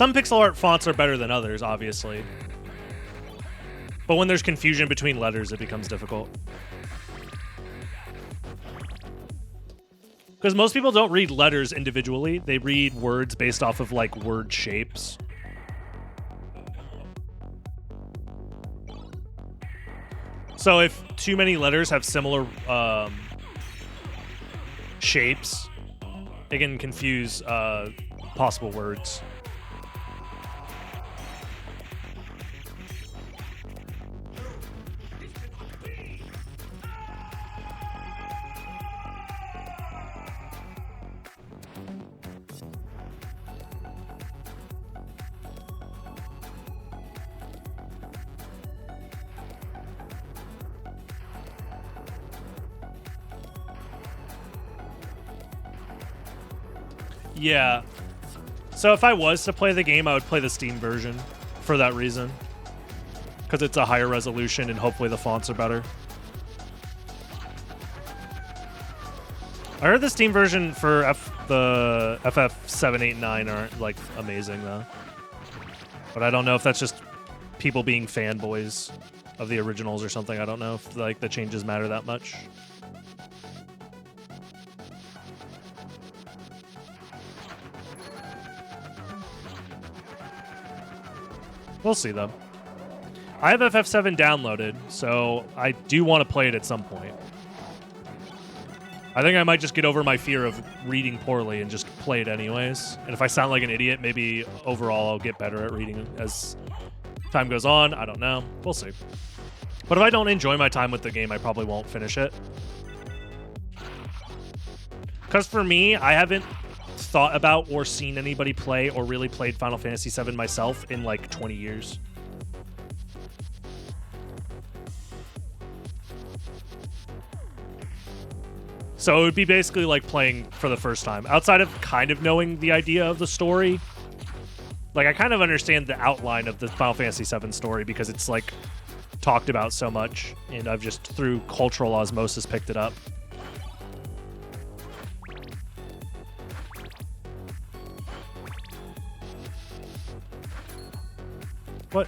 Some pixel art fonts are better than others, obviously. But when there's confusion between letters, it becomes difficult. Because most people don't read letters individually. They read words based off of, like, word shapes. So if too many letters have similar shapes, it can confuse possible words. Yeah. So if I was to play the game, I would play the Steam version for that reason. Because it's a higher resolution and hopefully the fonts are better. I heard the Steam version for the FF789 aren't, like, amazing, though. But I don't know if that's just people being fanboys of the originals or something. I don't know if, like, the changes matter that much. We'll see, though. I have FF7 downloaded, so I do want to play it at some point. I think I might just get over my fear of reading poorly and just play it anyways. And if I sound like an idiot, maybe overall I'll get better at reading as time goes on. I don't know. We'll see. But if I don't enjoy my time with the game, I probably won't finish it. Because for me, I haven't thought about or seen anybody play or really played Final Fantasy VII myself in like 20 years. So it would be basically like playing for the first time. Outside of kind of knowing the idea of the story, like I kind of understand the outline of the Final Fantasy VII story because it's like talked about so much, and I've just through cultural osmosis picked it up. What?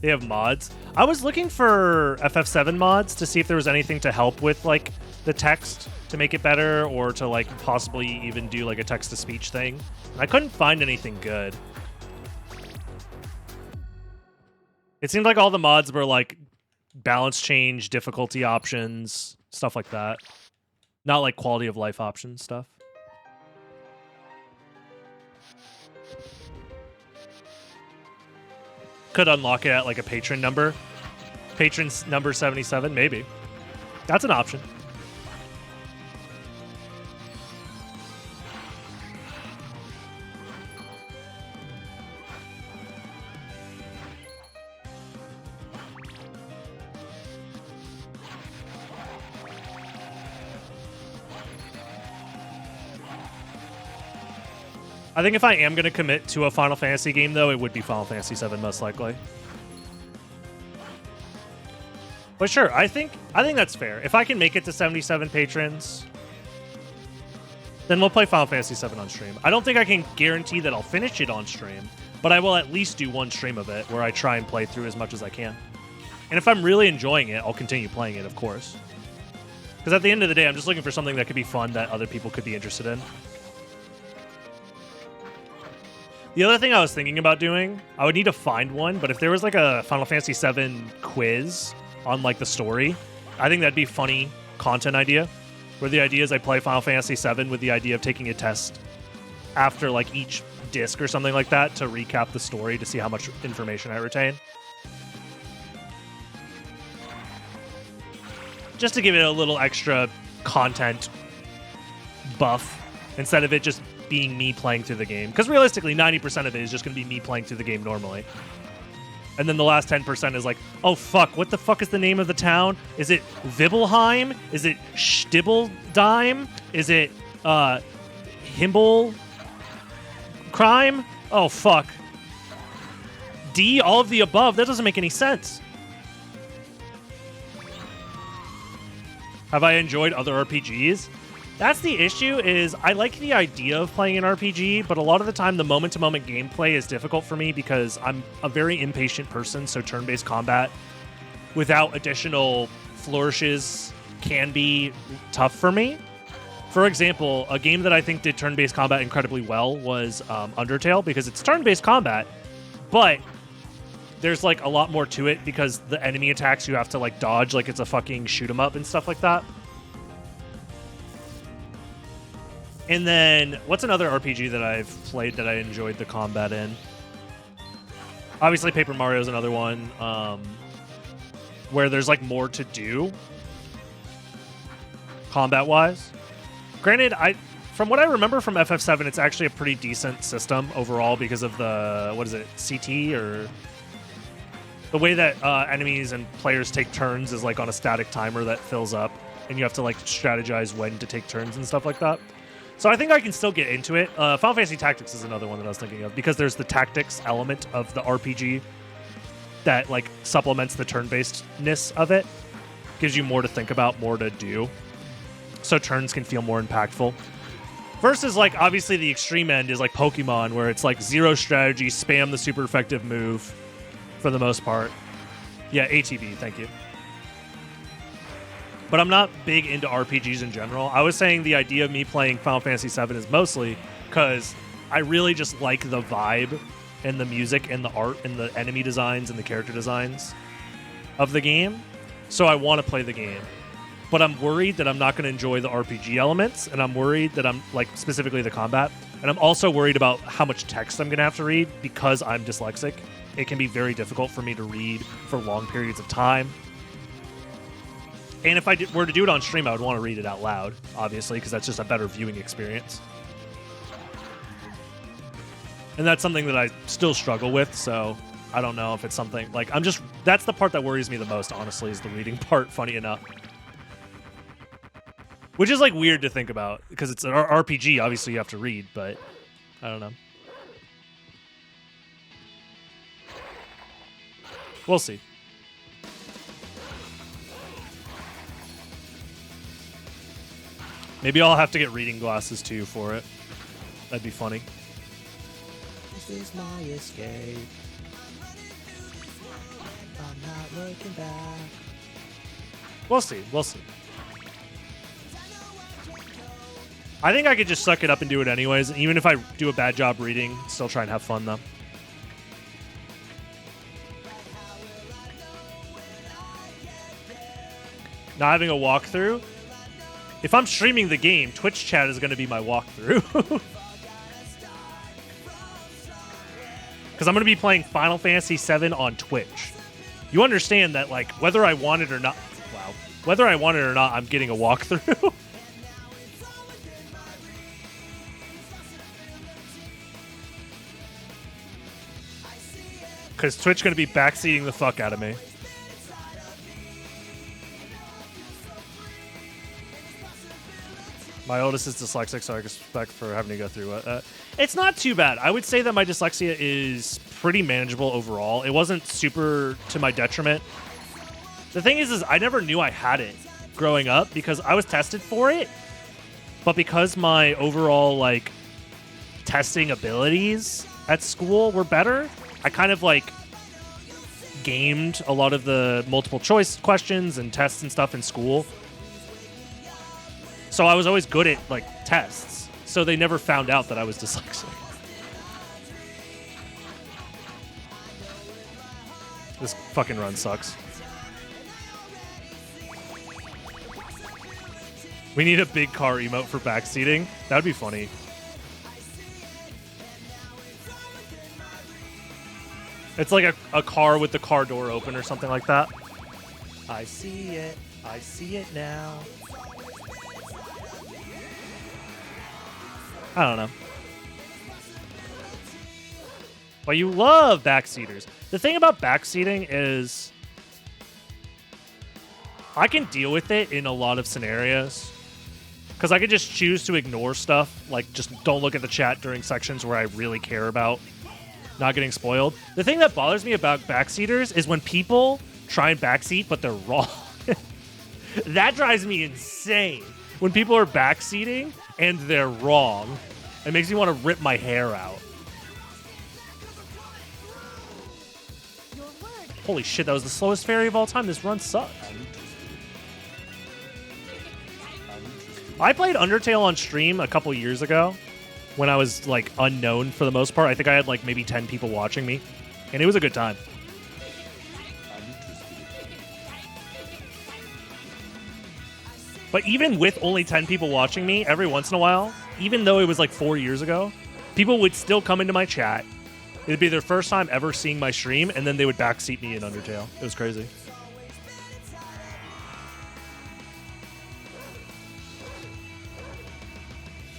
They have mods? I was looking for FF7 mods to see if there was anything to help with like the text to make it better, or to like possibly even do like a text-to-speech thing. And I couldn't find anything good. It seemed like all the mods were like balance change, difficulty options, stuff like that. Not like quality of life options stuff. Could unlock it at like a patron number. Patron's number 77, maybe. That's an option. I think if I am going to commit to a Final Fantasy game, though, it would be Final Fantasy VII, most likely. But sure, I think that's fair. If I can make it to 77 patrons, then we'll play Final Fantasy VII on stream. I don't think I can guarantee that I'll finish it on stream, but I will at least do one stream of it where I try and play through as much as I can. And if I'm really enjoying it, I'll continue playing it, of course. Because at the end of the day, I'm just looking for something that could be fun that other people could be interested in. The other thing I was thinking about doing, I would need to find one, but if there was like a Final Fantasy VII quiz on like the story, I think that'd be a funny content idea. Where the idea is I play Final Fantasy VII with the idea of taking a test after like each disc or something like that to recap the story to see how much information I retain. Just to give it a little extra content buff instead of it just being me playing through the game. Because realistically, 90% of it is just going to be me playing through the game normally. And then the last 10% is like, oh fuck, what the fuck is the name of the town? Is it Vibelheim? Is it Stibbeldime? Is it Himble Crime? Oh fuck. D, all of the above? That doesn't make any sense. Have I enjoyed other RPGs? That's the issue, is I like the idea of playing an RPG, but a lot of the time the moment-to-moment gameplay is difficult for me because I'm a very impatient person, so turn-based combat without additional flourishes can be tough for me. For example, a game that I think did turn-based combat incredibly well was Undertale, because it's turn-based combat, but there's like a lot more to it because the enemy attacks you have to like dodge like it's a fucking shoot 'em up and stuff like that. And then, what's another RPG that I've played that I enjoyed the combat in? Obviously, Paper Mario is another one where there's like more to do combat-wise. Granted, from what I remember from FF7, it's actually a pretty decent system overall because of the, what is it, CT, or the way that enemies and players take turns is like on a static timer that fills up, and you have to like strategize when to take turns and stuff like that. So I think I can still get into it. Final Fantasy Tactics is another one that I was thinking of because there's the tactics element of the RPG that like supplements the turn-basedness of it. Gives you more to think about, more to do. So turns can feel more impactful. Versus like obviously the extreme end is like Pokemon where it's like zero strategy, spam the super effective move for the most part. Yeah, ATB, thank you. But I'm not big into RPGs in general. I was saying the idea of me playing Final Fantasy VII is mostly because I really just like the vibe and the music and the art and the enemy designs and the character designs of the game. So I want to play the game. But I'm worried that I'm not going to enjoy the RPG elements, and I'm worried that I'm, like, specifically the combat. And I'm also worried about how much text I'm going to have to read because I'm dyslexic. It can be very difficult for me to read for long periods of time. And if I were to do it on stream, I would want to read it out loud, obviously, because that's just a better viewing experience. And that's something that I still struggle with, so I don't know if it's something... Like, that's the part that worries me the most, honestly, is the reading part, funny enough. Which is, like, weird to think about, because it's an RPG, obviously you have to read, but I don't know. We'll see. Maybe I'll have to get reading glasses, too, for it. That'd be funny. This is my escape. I'm not looking back. We'll see. We'll see. I think I could just suck it up and do it anyways. Even if I do a bad job reading, still try and have fun, though. Not having a walkthrough? If I'm streaming the game, Twitch chat is going to be my walkthrough. Because I'm going to be playing Final Fantasy VII on Twitch. You understand that, like, whether I want it or not... Wow. Whether I want it or not, I'm getting a walkthrough. Because Twitch going to be backseating the fuck out of me. My oldest is dyslexic, so I expect for having to go through it. It's not too bad. I would say that my dyslexia is pretty manageable overall. It wasn't super to my detriment. The thing is I never knew I had it growing up because I was tested for it. But because my overall, like, testing abilities at school were better, I kind of, like, gamed a lot of the multiple choice questions and tests and stuff in school. So I was always good at, like, tests. So they never found out that I was dyslexic. This fucking run sucks. We need a big car emote for backseating. That would be funny. It's like a car with the car door open or something like that. I see it. I see it now. I don't know. But you love backseaters. The thing about backseating is I can deal with it in a lot of scenarios. Because I could just choose to ignore stuff. Like, just don't look at the chat during sections where I really care about not getting spoiled. The thing that bothers me about backseaters is when people try and backseat, but they're wrong. That drives me insane. when people are backseating and they're wrong. It makes me want to rip my hair out. Holy shit, that was the slowest fairy of all time. This run sucks. I played Undertale on stream a couple years ago when I was, like, unknown for the most part. I think I had, like, maybe 10 people watching me, and it was a good time. But even with only 10 people watching me, every once in a while, even though it was like 4 years ago, people would still come into my chat. It'd be their first time ever seeing my stream, and then they would backseat me in Undertale. It was crazy.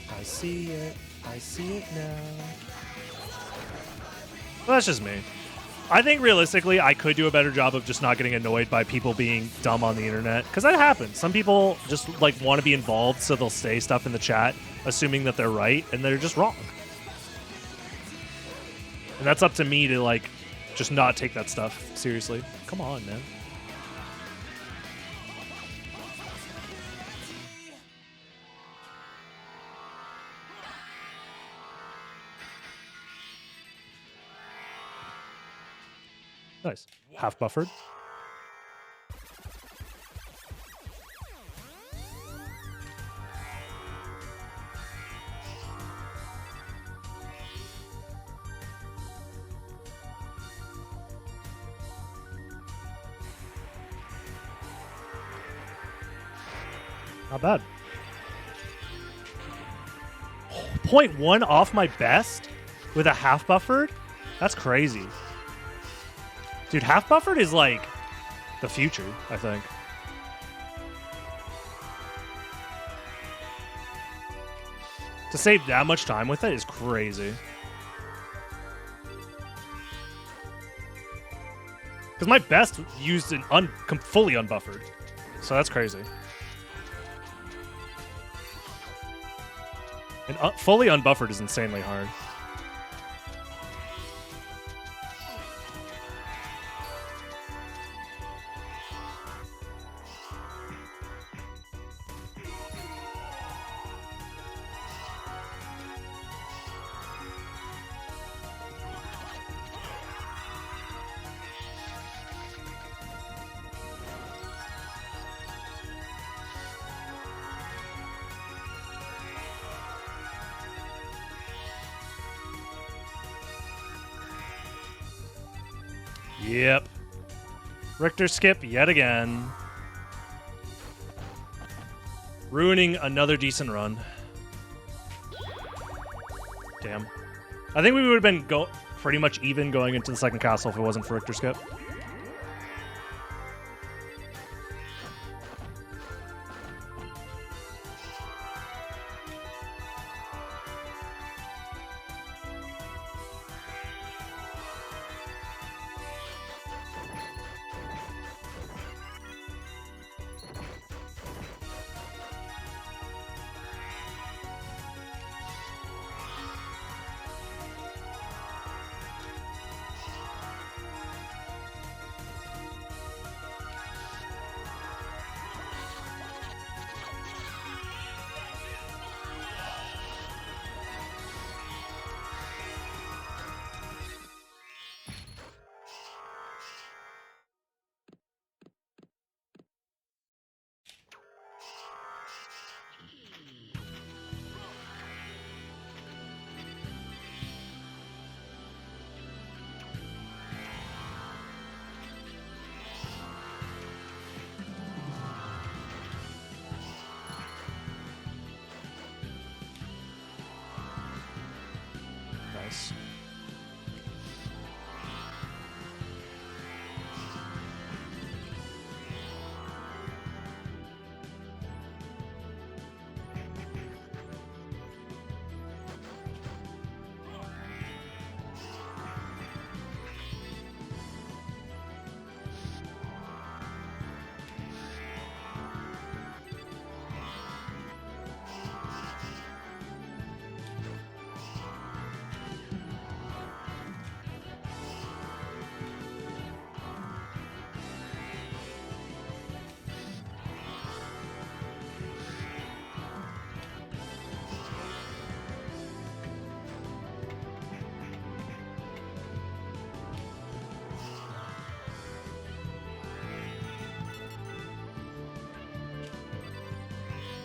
I see it. I see it now. Well, that's just me. I think realistically, I could do a better job of just not getting annoyed by people being dumb on the internet, because that happens. Some people just like want to be involved, so they'll say stuff in the chat, assuming that they're right, and they're just wrong. And that's up to me to like just not take that stuff seriously. Come on, man. Nice. Half buffered. Not bad. 0.1 off my best with a half buffered? That's crazy. Dude, half buffered is like the future, I think. To save that much time with it is crazy. Because my best used an fully unbuffered. So that's crazy. And fully unbuffered is insanely hard. Yep. Richter skip yet again. Ruining another decent run. Damn. I think we would have been pretty much even going into the second castle if it wasn't for Richter skip.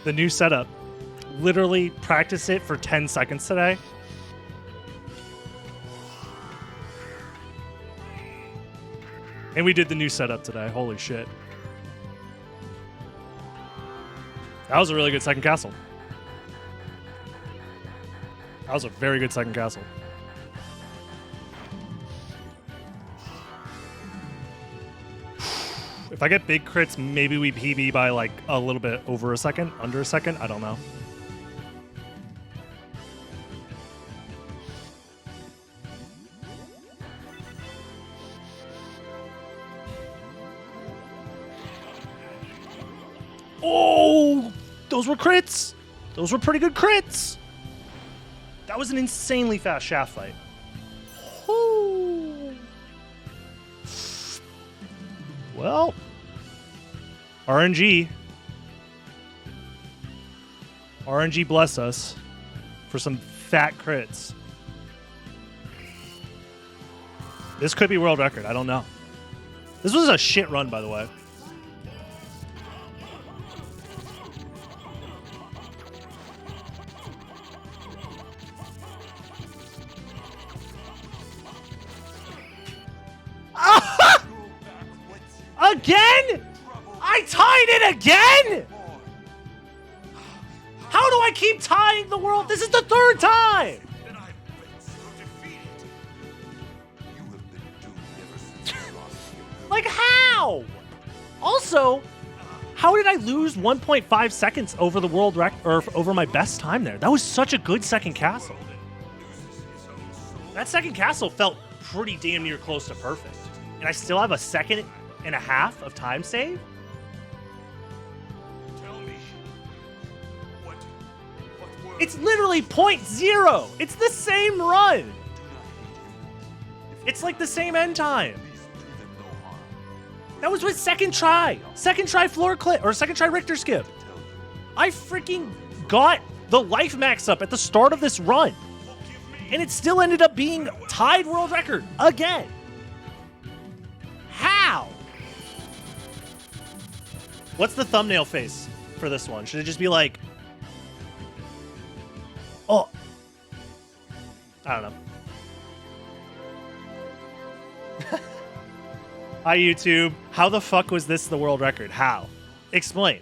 The new setup. Literally practice it for 10 seconds today. And we did the new setup today. Holy shit. That was a really good second castle. That was a very good second castle. If I get big crits, maybe we PB by like a little bit over a second, under a second. I don't know. Oh, those were crits. Those were pretty good crits. That was an insanely fast shaft fight. Woo. Well, RNG. RNG bless us for some fat crits. This could be world record. I don't know. This was a shit run, by the way. Again? I tied it again? How do I keep tying the world? This is the third time. Like how? Also, how did I lose 1.5 seconds over the world record or over my best time there? That was such a good second castle. That second castle felt pretty damn near close to perfect. And I still have a second and a half of time save? Tell me, what It's literally 0.0. It's the same run. It's like the same end time. That was with second try. Second try floor clip, or second try Richter skip. I freaking got the life max up at the start of this run. And it still ended up being tied world record again. How? What's the thumbnail face for this one? Should it just be like, oh, I don't know. Hi, YouTube. How the fuck was this the world record? How? Explain.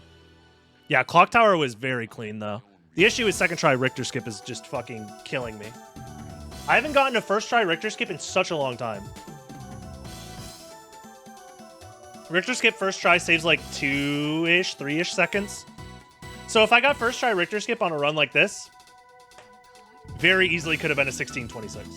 Yeah, Clock Tower was very clean, though. The issue with second try Richter skip is just fucking killing me. I haven't gotten a first try Richter skip in such a long time. Richter skip first try saves like 2-ish, 3-ish seconds. So if I got first try Richter skip on a run like this, very easily could have been a 1626.